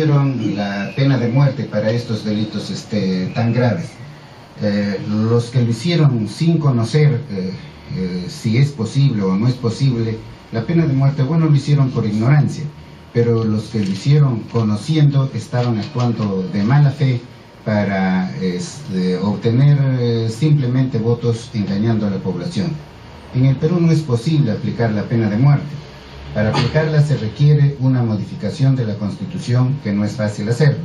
establecieron la pena de muerte para estos delitos tan graves, los que lo hicieron sin conocer si es posible o no es posible la pena de muerte, bueno, lo hicieron por ignorancia, pero los que lo hicieron conociendo estaban actuando de mala fe para obtener simplemente votos, engañando a la población. En el Perú no es posible aplicar la pena de muerte. Para aplicarla se requiere una modificación de la Constitución, que no es fácil hacerlo.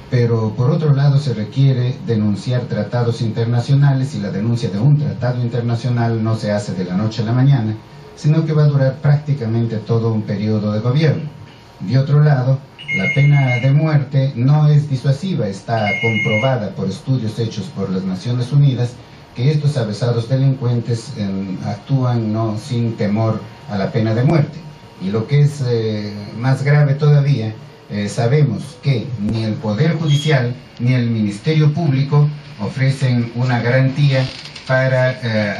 Pero por otro lado se requiere denunciar tratados internacionales, y la denuncia de un tratado internacional no se hace de la noche a la mañana, sino que va a durar prácticamente todo un periodo de gobierno. De otro lado, la pena de muerte no es disuasiva, está comprobada por estudios hechos por las Naciones Unidas que estos avesados delincuentes actúan sin temor a la pena de muerte. Y lo que es más grave todavía, sabemos que ni el Poder Judicial ni el Ministerio Público ofrecen una garantía para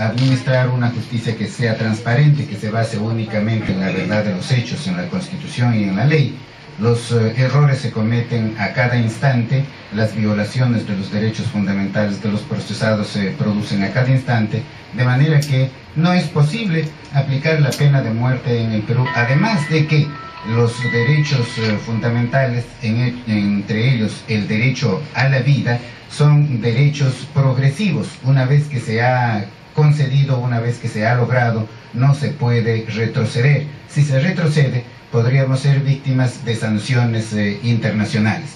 administrar una justicia que sea transparente, que se base únicamente en la verdad de los hechos, en la Constitución y en la ley. Los errores se cometen a cada instante, las violaciones de los derechos fundamentales de los procesados se producen a cada instante, de manera que no es posible aplicar la pena de muerte en el Perú, además de que los derechos fundamentales, entre ellos el derecho a la vida, son derechos progresivos. Una vez que se ha concedido, una vez que se ha logrado, no se puede retroceder. Si se retrocede, podríamos ser víctimas de sanciones internacionales.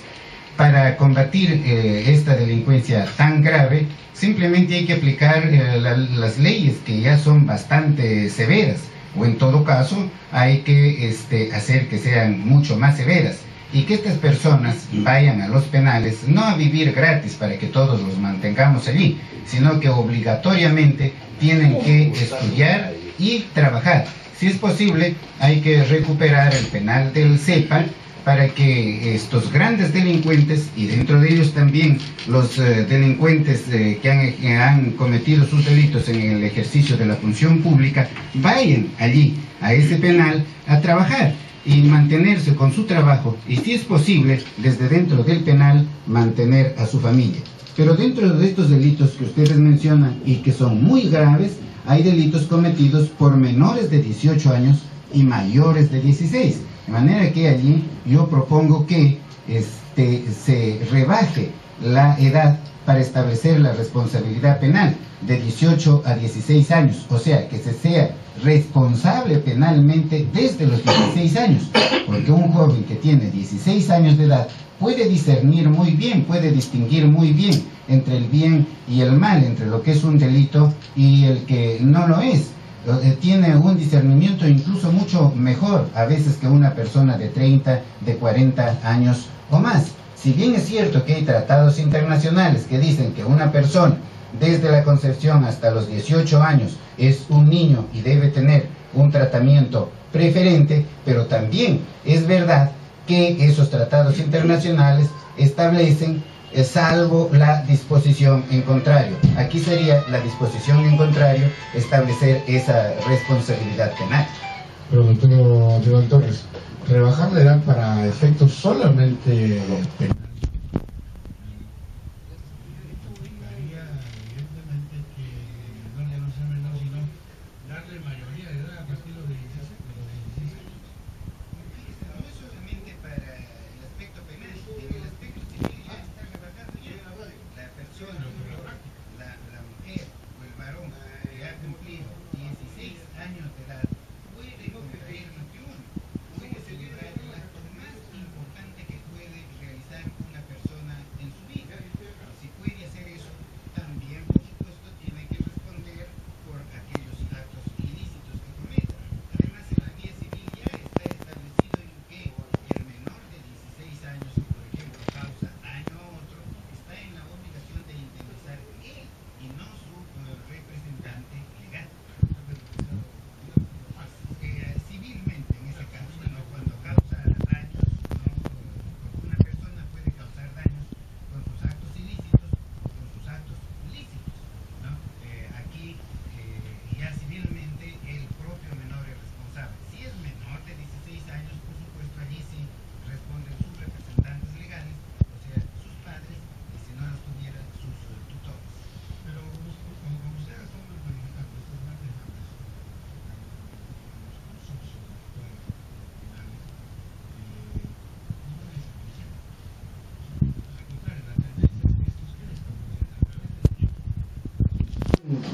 Para combatir esta delincuencia tan grave, simplemente hay que aplicar las leyes, que ya son bastante severas, o en todo caso hay que hacer que sean mucho más severas, y que estas personas vayan a los penales no a vivir gratis para que todos los mantengamos allí, sino que obligatoriamente tienen que estudiar y trabajar. Si es posible, hay que recuperar el penal del CEPA para que estos grandes delincuentes, y dentro de ellos también los delincuentes que han cometido sus delitos en el ejercicio de la función pública, vayan allí a ese penal a trabajar y mantenerse con su trabajo, y si es posible, desde dentro del penal, mantener a su familia. Pero dentro de estos delitos que ustedes mencionan y que son muy graves, hay delitos cometidos por menores de 18 años y mayores de 16. De manera que allí yo propongo que se rebaje la edad para establecer la responsabilidad penal de 18 a 16 años, o sea, que se sea responsable penalmente desde los 16 años, porque un joven que tiene 16 años de edad puede discernir muy bien, puede distinguir muy bien entre el bien y el mal, entre lo que es un delito y el que no lo es. Tiene un discernimiento incluso mucho mejor a veces que una persona de 30, de 40 años o más. Si bien es cierto que hay tratados internacionales que dicen que una persona desde la concepción hasta los 18 años es un niño y debe tener un tratamiento preferente, pero también es verdad que esos tratados internacionales establecen salvo la disposición en contrario. Aquí sería la disposición en contrario establecer esa responsabilidad penal. Pero doctor Iván Torres, rebajar la edad para efectos solamente penales darle mayoría de edad a partir de los 16 años. No es solamente para el aspecto penal, en el aspecto civil ya está rebajado ya. La persona, la mujer o el varón que ha cumplido 16 años de edad puede contraer matrimonio, puede celebrar el acto más importante que puede realizar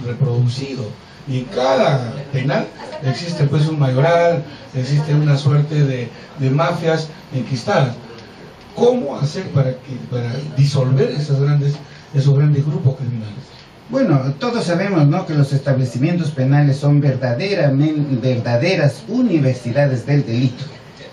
reproducido. Y en cada penal existe pues un mayoral, existe una suerte de mafias enquistadas. ¿Cómo hacer para disolver esos grandes grupos criminales? Bueno, todos sabemos, ¿no?, que los establecimientos penales son verdaderas universidades del delito,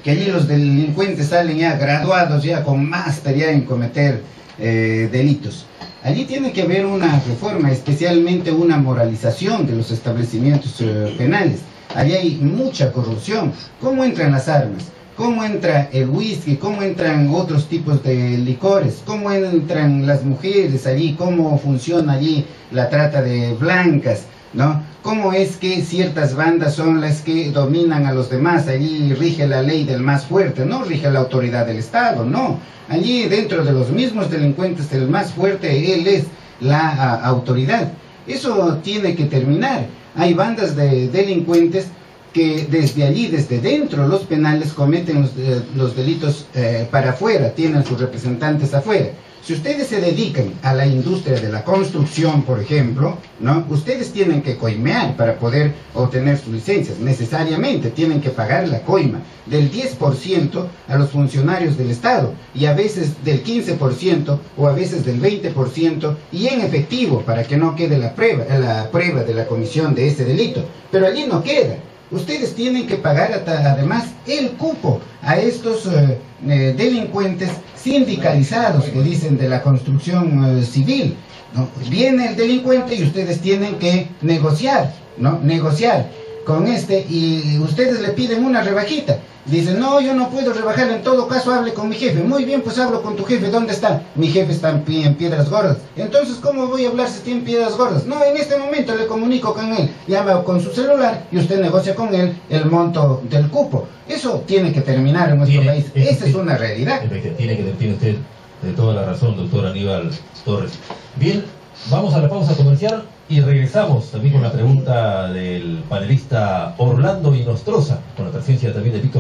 que allí los delincuentes salen ya graduados, ya con máster ya en cometer delitos. Allí tiene que haber una reforma, especialmente una moralización de los establecimientos penales. Allí hay mucha corrupción. ¿Cómo entran las armas? ¿Cómo entra el whisky? ¿Cómo entran otros tipos de licores? ¿Cómo entran las mujeres allí? ¿Cómo funciona allí la trata de blancas? ¿No? ¿Cómo es que ciertas bandas son las que dominan a los demás? Allí rige la ley del más fuerte, no rige la autoridad del Estado, no. Allí dentro de los mismos delincuentes, el más fuerte, él es la autoridad. Eso tiene que terminar. Hay bandas de delincuentes que desde allí, desde dentro los penales, cometen los delitos para afuera, tienen sus representantes afuera. Si ustedes se dedican a la industria de la construcción, por ejemplo, ¿no?, ustedes tienen que coimear para poder obtener sus licencias. Necesariamente tienen que pagar la coima del 10% a los funcionarios del Estado, y a veces del 15% o a veces del 20%, y en efectivo, para que no quede la prueba de la comisión de ese delito. Pero allí no queda. Ustedes tienen que pagar además el cupo a estos delincuentes sindicalizados que dicen de la construcción civil, ¿no? Viene el delincuente y ustedes tienen que negociar, ¿no? Negociar con y ustedes le piden una rebajita. Dicen, no, yo no puedo rebajar, en todo caso hable con mi jefe. Muy bien, pues hablo con tu jefe. ¿Dónde está? Mi jefe está en Piedras Gordas. Entonces, ¿cómo voy a hablar si está en Piedras Gordas? No, en este momento le comunico con él. Llama con su celular y usted negocia con él el monto del cupo. Eso tiene que terminar en nuestro país. Esa es una realidad. Tiene usted de toda la razón, doctor Aníbal Torres. Bien, vamos a la pausa comercial y regresamos también con la pregunta del panelista Orlando Inostroza, con la presencia también de Víctor